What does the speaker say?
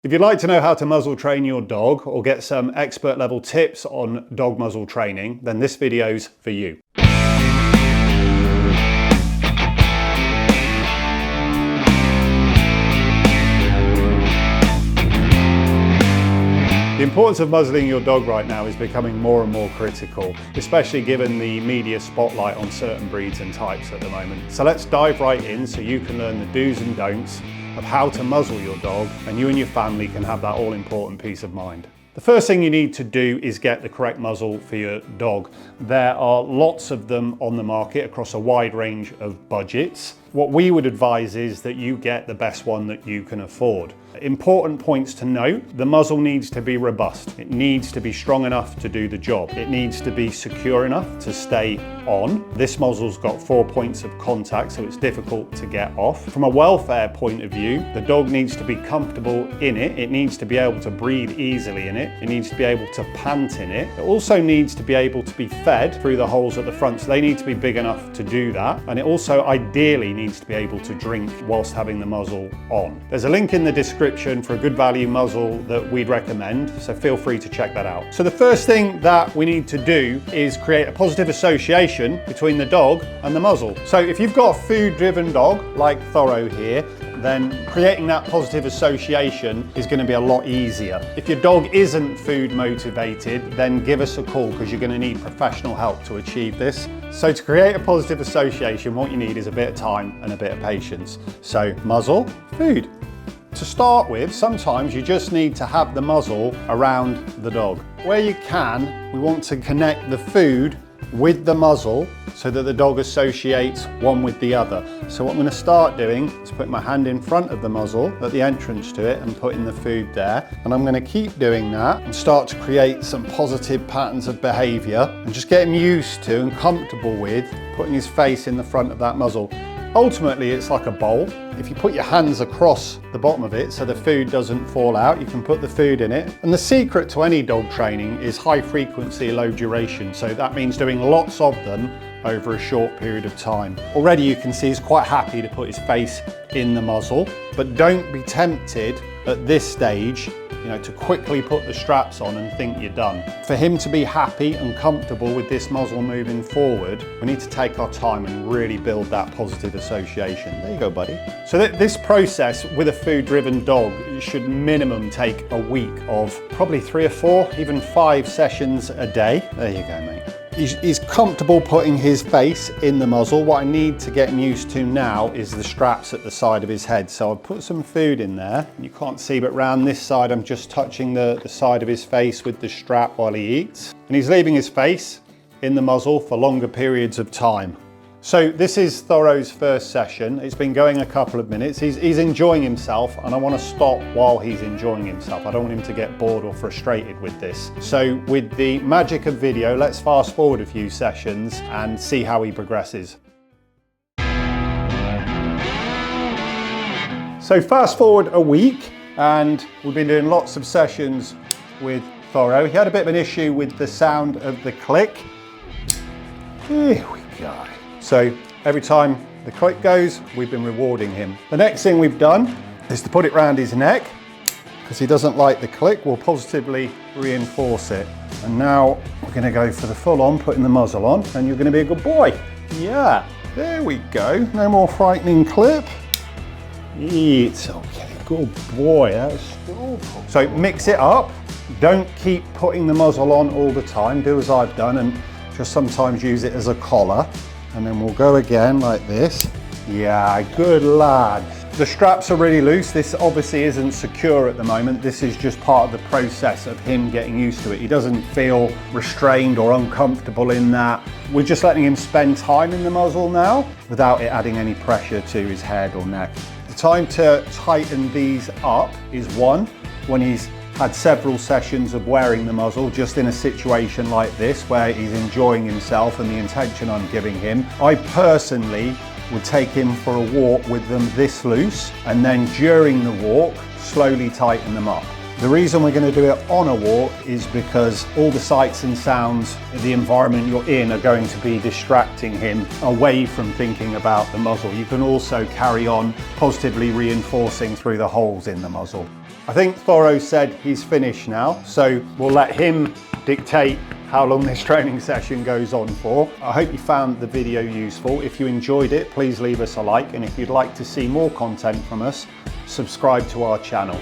If you'd like to know how to muzzle train your dog or get some expert level tips on dog muzzle training, then this video's for you. The importance of muzzling your dog right now is becoming more and more critical, especially given the media spotlight on certain breeds and types at the moment. So let's dive right in so you can learn the do's and don'ts of how to muzzle your dog, and you and your family can have that all-important peace of mind. The first thing you need to do is get the correct muzzle for your dog. There are lots of them on the market across a wide range of budgets. What we would advise is that you get the best one that you can afford. Important points to note: the muzzle needs to be robust. It needs to be strong enough to do the job. It needs to be secure enough to stay on. This muzzle's got 4 points of contact, so it's difficult to get off. From a welfare point of view, the dog needs to be comfortable in it. It needs to be able to breathe easily in it. It needs to be able to pant in it. It also needs to be able to be fed through the holes at the front, so they need to be big enough to do that. And it also ideally needs to be able to drink whilst having the muzzle on. There's a link in the description for a good value muzzle that we'd recommend, so feel free to check that out. So the first thing that we need to do is create a positive association between the dog and the muzzle. So if you've got a food-driven dog like Thoro here, then creating that positive association is going to be a lot easier. If your dog isn't food motivated, then give us a call, because you're going to need professional help to achieve this. So to create a positive association, what you need is a bit of time and a bit of patience. So muzzle, food. To start with, sometimes you just need to have the muzzle around the dog. Where you can, we want to connect the food with the muzzle so that the dog associates one with the other. So what I'm going to start doing is putting my hand in front of the muzzle at the entrance to it and putting the food there. And I'm going to keep doing that and start to create some positive patterns of behaviour and just get him used to and comfortable with putting his face in the front of that muzzle. Ultimately, it's like a bowl. If you put your hands across the bottom of it so the food doesn't fall out, you can put the food in it. And the secret to any dog training is high frequency, low duration. So that means doing lots of them over a short period of time. Already you can see he's quite happy to put his face in the muzzle, but don't be tempted at this stage, to quickly put the straps on and think you're done. For him to be happy and comfortable with this muzzle moving forward, we need to take our time and really build that positive association. There you go, buddy. So this process with a food-driven dog should minimum take a week of probably 3 or 4, even 5 sessions a day. There you go, mate. He's comfortable putting his face in the muzzle. What I need to get him used to now is the straps at the side of his head. So I'll put some food in there. You can't see, but round this side, I'm just touching the side of his face with the strap while he eats. And he's leaving his face in the muzzle for longer periods of time. So this is Thoro's first session. It's been going a couple of minutes. He's enjoying himself, and I want to stop while he's enjoying himself. I don't want him to get bored or frustrated with this. So with the magic of video, let's fast forward a few sessions and see how he progresses. So fast forward a week, and we've been doing lots of sessions with Thoro. He had a bit of an issue with the sound of the click. Here we go. So every time the click goes, we've been rewarding him. The next thing we've done is to put it around his neck, because he doesn't like the click. We'll positively reinforce it. And now we're going to go for the full on, putting the muzzle on, and you're going to be a good boy. Yeah, there we go. No more frightening clip. It's okay, good boy. That's still cool. So mix it up. Don't keep putting the muzzle on all the time. Do as I've done and just sometimes use it as a collar. And then we'll go again like this. Yeah, good lad. The straps are really loose. This obviously isn't secure at the moment. This is just part of the process of him getting used to it. He doesn't feel restrained or uncomfortable in that. We're just letting him spend time in the muzzle now without it adding any pressure to his head or neck. The time to tighten these up is one, when he's had several sessions of wearing the muzzle, just in a situation like this where he's enjoying himself and the intention I'm giving him. I personally would take him for a walk with them this loose, and then during the walk slowly tighten them up. The reason we're going to do it on a walk is because all the sights and sounds, the environment you're in, are going to be distracting him away from thinking about the muzzle. You can also carry on positively reinforcing through the holes in the muzzle. I think Thoro said he's finished now, so we'll let him dictate how long this training session goes on for. I hope you found the video useful. If you enjoyed it, please leave us a like, and if you'd like to see more content from us, subscribe to our channel.